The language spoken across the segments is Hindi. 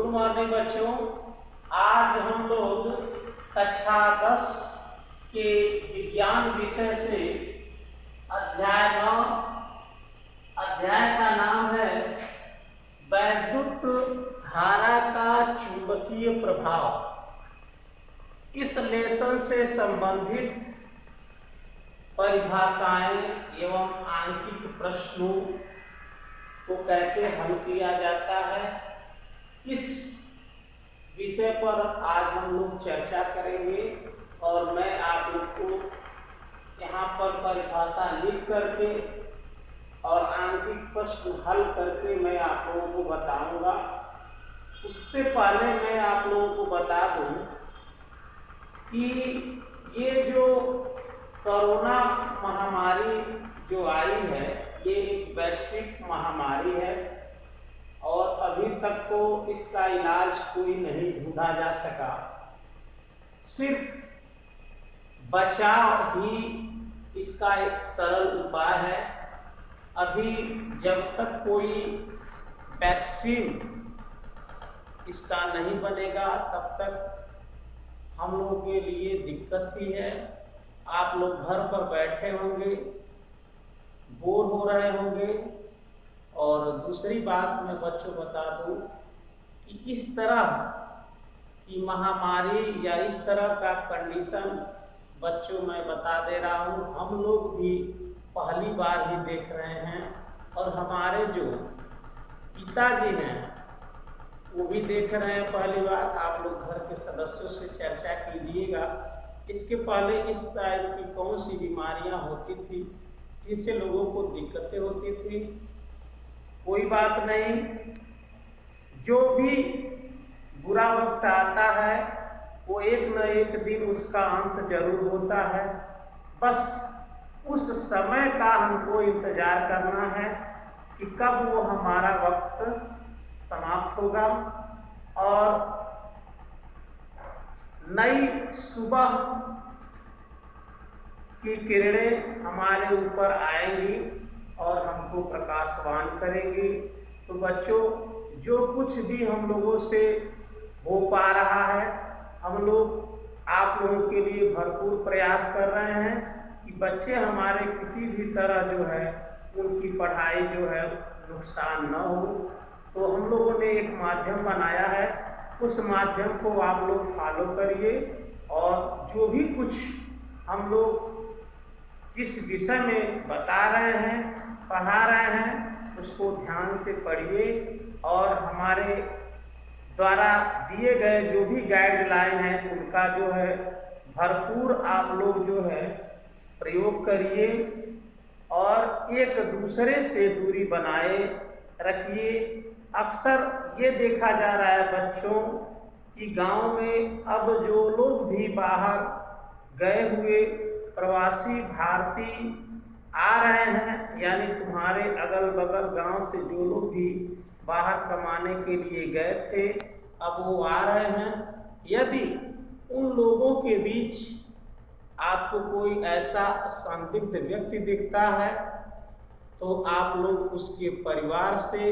गुड मॉर्निंग बच्चों। आज हम लोग कक्षा 10 के विज्ञान विषय से अध्याय 9, अध्याय का नाम है वैद्युत धारा का चुंबकीय प्रभाव। इस लेसन से संबंधित परिभाषाएं एवं आंशिक प्रश्नों को कैसे हल किया जाता है, इस विषय पर आज हम लोग चर्चा करेंगे। और मैं आप लोग को यहाँ पर परिभाषा लिख करके और आंशिक प्रश्न हल करके मैं आप लोगों को बताऊंगा। उससे पहले मैं आप लोगों को बता दूं कि ये जो कोरोना महामारी जो आई है, ये एक वैश्विक महामारी है और अभी तक तो इसका इलाज कोई नहीं ढूंढा जा सका। सिर्फ बचाव ही इसका एक सरल उपाय है। अभी जब तक कोई वैक्सीन इसका नहीं बनेगा तब तक हम लोगों के लिए दिक्कत ही है। आप लोग घर पर बैठे होंगे, बोर हो रहे होंगे। और दूसरी बात मैं बच्चों बता दूं कि इस तरह की महामारी या इस तरह का कंडीशन बच्चों मैं बता दे रहा हूं, हम लोग भी पहली बार ही देख रहे हैं और हमारे जो पिताजी हैं वो भी देख रहे हैं पहली बार। आप लोग घर के सदस्यों से चर्चा कीजिएगा। इसके पहले इस टाइप की कौन सी बीमारियां होती थी जिनसे लोगों को दिक्कतें होती थी। कोई बात नहीं, जो भी बुरा वक्त आता है वो एक न एक दिन उसका अंत जरूर होता है। बस उस समय का हमको इंतजार करना है कि कब वो हमारा वक्त समाप्त होगा और नई सुबह की किरणें हमारे ऊपर आएंगी और हमको प्रकाशवान करेंगी। तो बच्चों, जो कुछ भी हम लोगों से हो पा रहा है, हम लोग आप लोगों के लिए भरपूर प्रयास कर रहे हैं कि बच्चे हमारे किसी भी तरह जो है उनकी पढ़ाई जो है नुकसान न हो। तो हम लोगों ने एक माध्यम बनाया है, उस माध्यम को आप लोग फॉलो करिए और जो भी कुछ हम लोग जिस विषय में बता रहे हैं, पढ़ा रहे हैं, उसको ध्यान से पढ़िए और हमारे द्वारा दिए गए जो भी गाइडलाइन है उनका जो है भरपूर आप लोग जो है प्रयोग करिए और एक दूसरे से दूरी बनाए रखिए। अक्सर ये देखा जा रहा है बच्चों कि गांव में अब जो लोग भी बाहर गए हुए प्रवासी भारतीय आ रहे हैं, यानी तुम्हारे अगल बगल गांव से जो लोग भी बाहर कमाने के लिए गए थे अब वो आ रहे हैं। यदि उन लोगों के बीच आपको कोई ऐसा संदिग्ध व्यक्ति दिखता है तो आप लोग उसके परिवार से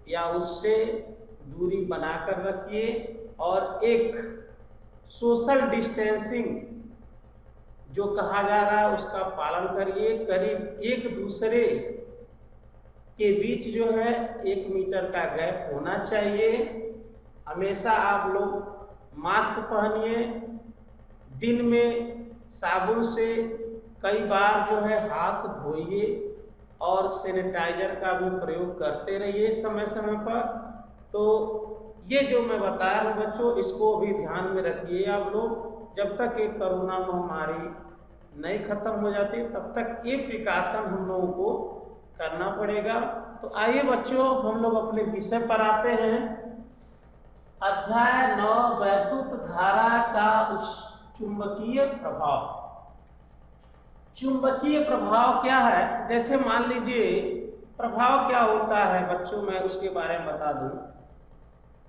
या उससे दूरी बनाकर रखिए और एक सोशल डिस्टेंसिंग जो कहा जा रहा है उसका पालन करिए। करीब एक दूसरे के बीच जो है 1 मीटर का गैप होना चाहिए। हमेशा आप लोग मास्क पहनिए, दिन में साबुन से कई बार जो है हाथ धोइए और सैनिटाइजर का भी प्रयोग करते रहिए समय समय पर। तो ये जो मैं बता रहा हूँ बच्चों, इसको भी ध्यान में रखिए आप लोग। जब तक ये कोरोना महामारी नहीं खत्म हो जाती तब तक ये प्रिकॉशन हम लोगों को करना पड़ेगा। तो आइए बच्चों, हम लोग अपने विषय पर आते हैं। अध्याय 9, वैद्युत धारा का चुंबकीय प्रभाव। चुंबकीय प्रभाव क्या है? जैसे मान लीजिए प्रभाव क्या होता है बच्चों, मैं उसके बारे में बता दूं।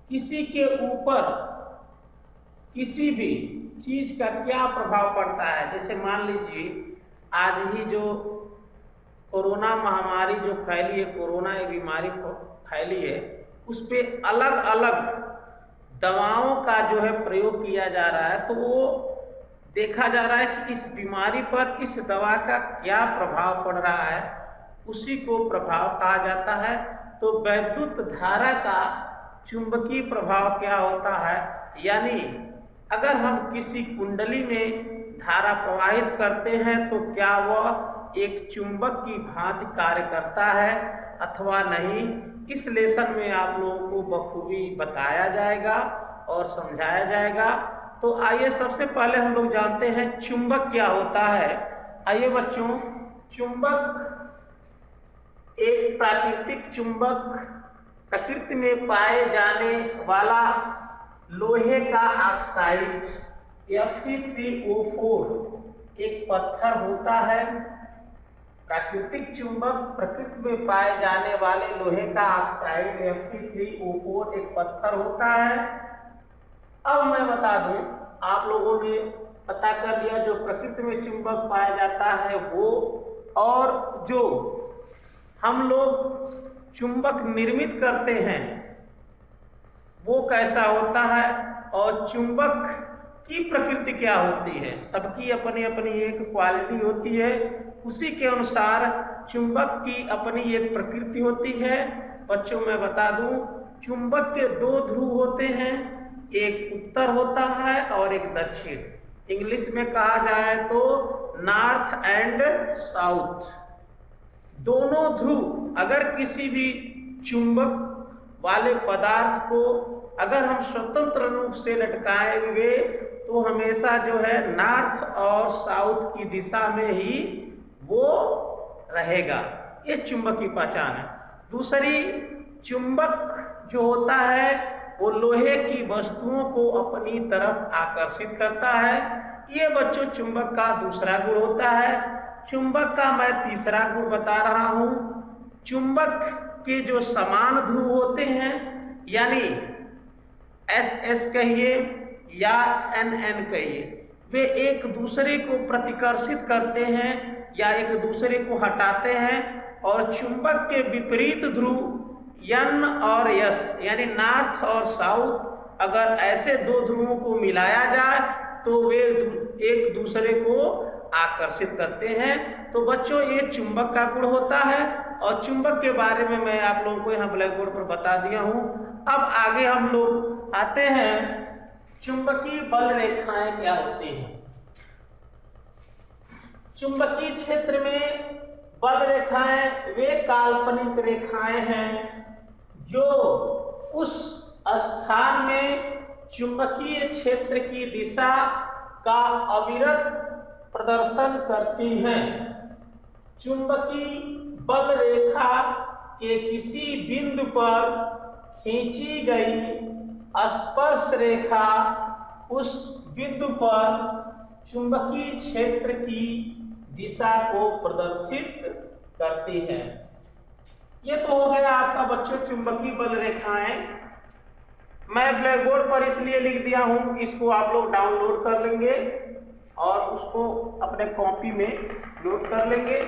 किसी के ऊपर किसी भी चीज का क्या प्रभाव पड़ता है। जैसे मान लीजिए आज ही जो कोरोना महामारी जो फैली है, कोरोना एक बीमारी फैली है, उस पे अलग अलग दवाओं का जो है प्रयोग किया जा रहा है, तो वो देखा जा रहा है कि इस बीमारी पर इस दवा का क्या प्रभाव पड़ रहा है, उसी को प्रभाव कहा जाता है। तो वैद्युत धारा का चुंबकीय प्रभाव क्या होता है, यानी अगर हम किसी कुंडली में धारा प्रवाहित करते हैं तो क्या वह एक चुंबक की भांति कार्य करता है अथवा नहीं, इस लेसन में आप लोगों को बखूबी बताया जाएगा और समझाया जाएगा। तो आइए सबसे पहले हम लोग जानते हैं चुंबक क्या होता है। आइए बच्चों, चुंबक एक प्राकृतिक चुंबक, प्रकृति में पाए जाने वाला लोहे का ऑक्साइड Fe3O4 एक पत्थर होता है। प्राकृतिक चुंबक प्रकृति में पाए जाने वाले लोहे का ऑक्साइड Fe3O4 एक पत्थर होता है। अब मैं बता दूं, आप लोगों ने पता कर लिया जो प्रकृति में चुंबक पाया जाता है वो, और जो हम लोग चुंबक निर्मित करते हैं वो कैसा होता है, और चुंबक की प्रकृति क्या होती है। सबकी अपनी अपनी एक क्वालिटी होती है, उसी के अनुसार चुंबक की अपनी एक प्रकृति होती है। बच्चों मैं बता दूं, चुंबक के दो ध्रुव होते हैं, एक उत्तर होता है और एक दक्षिण। इंग्लिश में कहा जाए तो नॉर्थ एंड साउथ। दोनों ध्रुव अगर किसी भी चुंबक वाले पदार्थ को अगर हम स्वतंत्र रूप से लटकाएंगे तो हमेशा जो है नॉर्थ और साउथ की दिशा में ही वो रहेगा। ये चुंबक की पहचान है। दूसरी, चुंबक जो होता है वो लोहे की वस्तुओं को अपनी तरफ आकर्षित करता है। ये बच्चों चुंबक का दूसरा गुण होता है। चुंबक का मैं तीसरा गुण बता रहा हूं। चुंबक के जो समान ध्रुव होते हैं, यानी SS कहिए या NN कहिए, वे एक दूसरे को प्रतिकर्षित करते हैं या एक दूसरे को हटाते हैं। और चुंबक के विपरीत ध्रुव N और S यानी नॉर्थ और साउथ, अगर ऐसे दो ध्रुवों को मिलाया जाए तो वे एक दूसरे को आकर्षित करते हैं। तो बच्चों ये चुंबक का गुण होता है, और चुंबक के बारे में मैं आप लोगों को यहाँ ब्लैक बोर्ड पर बता दिया हूँ। अब आगे हम लोग आते हैं, चुंबकीय बल रेखाएं क्या होती हैं। चुंबकीय क्षेत्र में बल रेखाएं वे काल्पनिक रेखाएं हैं जो उस स्थान में चुंबकीय क्षेत्र की दिशा का अविरत प्रदर्शन करती हैं। चुंबकीय बल रेखा के किसी बिंदु पर खींची गई स्पर्श रेखा उस बिंदु पर चुंबकीय क्षेत्र की दिशा को प्रदर्शित करती है। ये तो हो गया आपका बच्चों चुंबकीय बल रेखाएं। मैं ब्लैक बोर्ड पर इसलिए लिख दिया हूं कि इसको आप लोग डाउनलोड कर लेंगे और उसको अपने कॉपी में लोड कर लेंगे।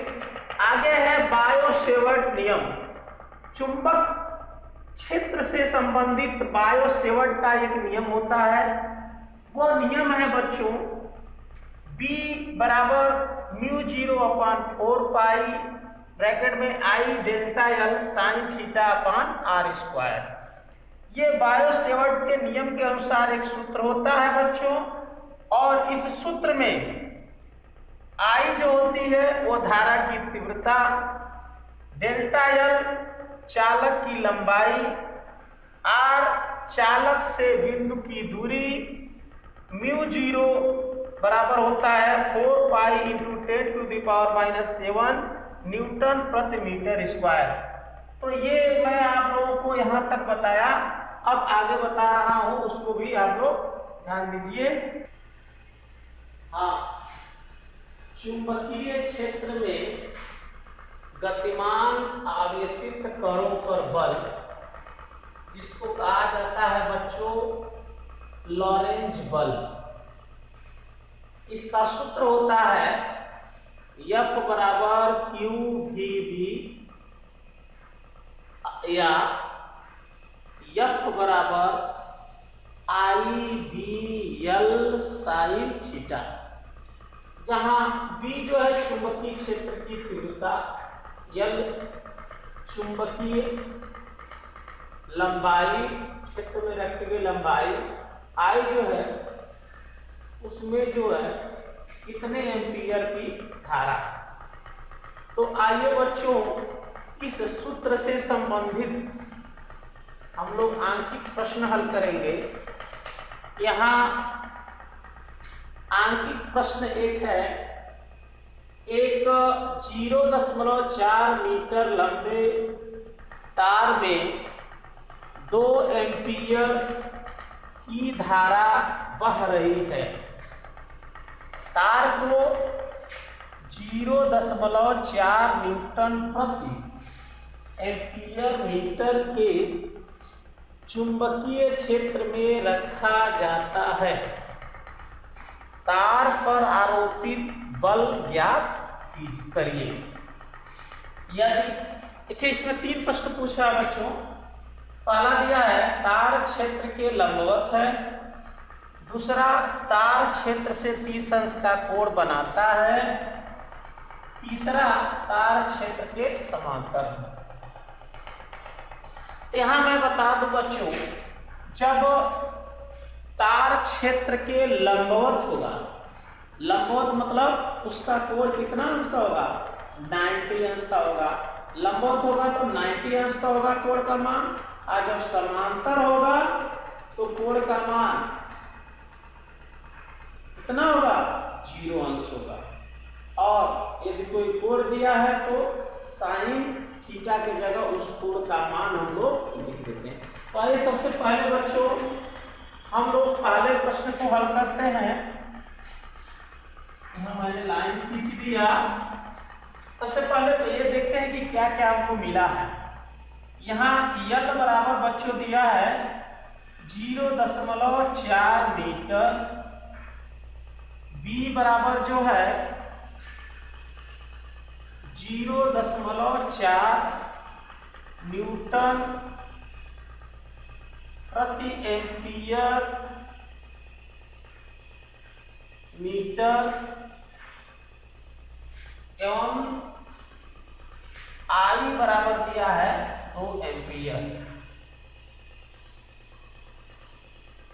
आगे है बायो-सेवर्ट नियम। चुंबक क्षेत्र से संबंधित बायो-सेवर्ट का एक नियम होता है। वो नियम है बच्चों B बराबर μ0/4 पाई ब्रैकेट में I delta L sine theta upon R square. ये बायो-सेवर्ट के नियम के अनुसार एक सूत्र होता है बच्चों, और इस सूत्र में I जो होती है वो धारा की तीव्रता, डेल्टा L चालक की लंबाई, R चालक से बिंदु की दूरी, μ0 बराबर होता है 4 पाई इंटू 10⁻⁻⁷ न्यूटन प्रति मीटर स्क्वायर। तो ये मैं आप लोगों को यहां तक बताया। अब आगे बता रहा हूं, उसको भी आप लोग ध्यान दीजिए। हाँ, चुंबकीय क्षेत्र में गतिमान आवेशित कणों पर बल, जिसको कहा जाता है बच्चों लॉरेंज बल, इसका सूत्र होता है F बराबर QVB या F बराबर IBL साइन थीटा, जहां B जो है चुंबकीय क्षेत्र की तीव्रता, L चुंबकीय लंबाई, क्षेत्र में रखी गई लंबाई, I जो है उसमें जो है कितने एम्पीयर की धारा। तो आइए बच्चों इस सूत्र से संबंधित हम लोग आंकिक प्रश्न हल करेंगे। यहाँ आंकिक प्रश्न एक है, एक 0.4 मीटर लंबे तार में 2 एम्पीयर की धारा बह रही है। तार को 0.4 न्यूटन प्रति एम्पीयर मीटर के चुंबकीय क्षेत्र में रखा जाता है। तार पर आरोपित बल ज्ञात करिए। यदि देखिए इसमें 3 प्रश्न पूछा है बच्चों। पहला दिया है तार क्षेत्र के लंबवत है, दूसरा तार क्षेत्र से 30 अंश का कोण बनाता है, तीसरा तार क्षेत्र के समांतर है। यहां मैं बता दूं बच्चों, जब तार क्षेत्र के लंबवत होगा, लंबवत मतलब उसका कोण कितना अंश का होगा, 90 अंश का होगा। लंबवत होगा तो 90 अंश का होगा कोण का मान, और जब समांतर होगा तो कोण का मान कितना होगा, 0 अंश होगा। और यदि कोई कोण दिया है तो साइन थीटा के जगह उस कोण का मान हम लोग लिख देते हैं। तो आइए सबसे पहले बच्चों हम लोग पहले प्रश्न को हल करते हैं। यहाँ मैंने लाइन खींच दिया। सबसे पहले तो ये देखते हैं कि क्या क्या हमको मिला है। यहाँ L बराबर बच्चों दिया है 0.4 मीटर, B बराबर जो है 0.4 न्यूटन प्रति एम्पीयर मीटर एवं I बराबर दिया है 2 एम्पीयर।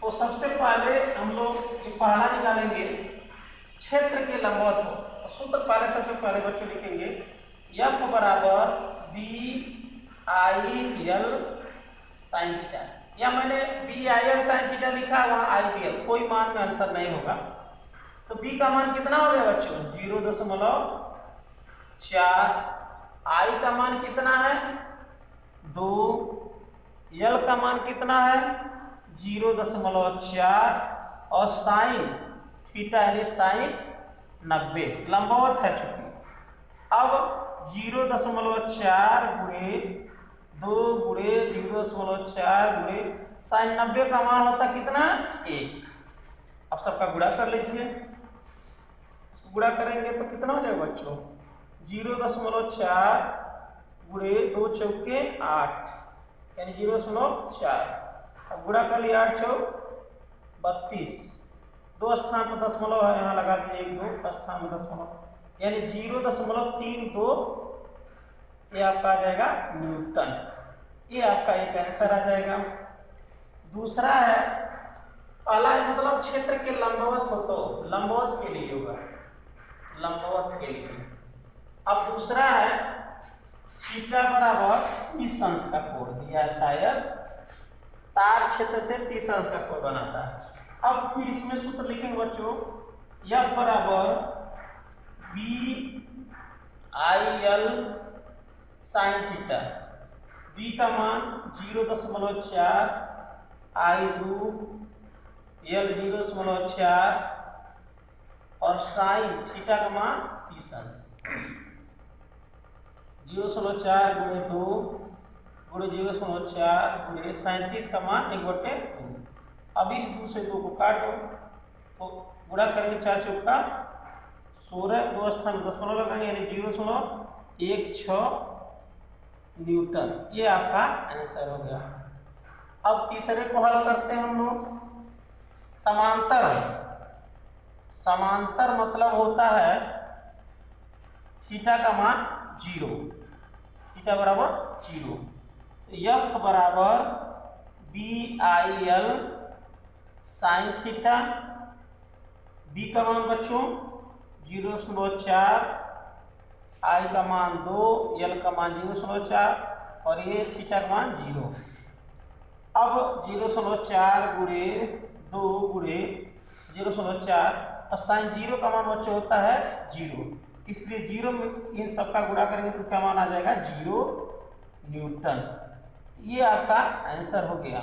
तो सबसे पहले हम लोग पहला निकालेंगे क्षेत्र के लंबवत हो। तो सूत्र पहले सबसे पहले बच्चों लिखेंगे F बराबर BIL साइन थीटा, या मैंने BIL साइन थीटा लिखा, वहां IBL, कोई मान में अंतर नहीं होगा। तो B का मान कितना हो गया बच्चों, 0.4, I का मान कितना है 2, L का मान कितना है 0.4, और साइन थीटा यानी साइन 90 लंबवत है चूंकि। अब 0.4 गुणे 2 गुणे 0.4 गुणे साइन 90 का मान होता कितना 1। अब सबका गुणा कर लीजिए। इसको गुणा करेंगे तो कितना हो जाएगा बच्चों, 0.4 गुणे 2 चौके 8 यानी 0.4। अब गुणा कर लिया 8 चौक 32, 2 स्थान पर दशमलव है, यहाँ लगा दिए 1 2 स्थान में दशमलव यानी 0.32, ये आपका आ जाएगा न्यूटन। ये आपका एक आंसर आ जाएगा। दूसरा है पहला मतलब क्षेत्र के लंबवत हो तो लंबवत के लिए होगा, लंबवत के लिए। अब दूसरा है थीटा बराबर 30 अंश का कोण दिया, शायद तार क्षेत्र से 30 अंश का कोण बनाता है। अब फिर इसमें सूत्र लिखेंगे बच्चों, F बराबर BIL साइन थीटा, B का मान 0.4, I 2, L 0.4 और साइन थीटा का मान 30 अंश। 0.4 गुणे 2 गुणे 0.4 गुणे 37 का मान 1/2। अब इस 2 से 2 को काटो तो गुणा करेंगे 4 चौका 16, 2 स्थान दशमलव लगाएंगे यानी 0.16 न्यूटन। ये आपका आंसर हो गया। अब तीसरे को हल करते हैं हम लोग। समांतर है। समांतर मतलब होता है थीटा का मान 0, थीटा बराबर 0। F बराबर BIL साइन थीटा, B का मान बच्चों 0.4, I का मान 2, L का मान 0.4 और ये थीटा का मान 0। अब 0.4 गुणे 2 गुणे 0.4 और साइन 0 का मान बच्चों होता है 0, इसलिए 0 में इन सबका गुणा करेंगे तो इसका मान आ जाएगा 0 न्यूटन। ये आपका आंसर हो गया।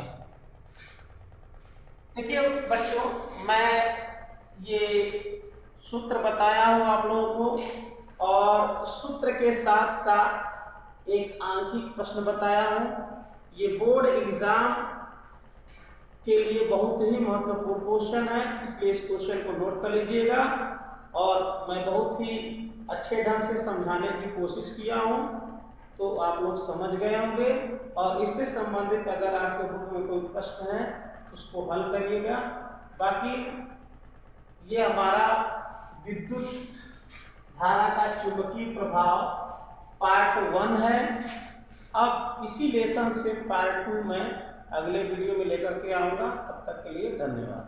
देखिए बच्चों, मैं ये सूत्र बताया हूं आप लोगों को और सूत्र के साथ साथ एक आंकिक प्रश्न बताया हूं। ये बोर्ड एग्जाम के लिए बहुत ही महत्वपूर्ण क्वेश्चन है, इसलिए इस क्वेश्चन को नोट कर लीजिएगा। और मैं बहुत ही अच्छे ढंग से समझाने की कोशिश किया हूं, तो आप लोग समझ गए होंगे। और इससे संबंधित अगर आपके बुक में कोई प्रश्न है उसको हल करिएगा। बाकी ये हमारा विद्युत धारा का चुंबकीय प्रभाव पार्ट 1 है। अब इसी लेसन से पार्ट 2 में अगले वीडियो में लेकर के आऊंगा। तब तक के लिए धन्यवाद।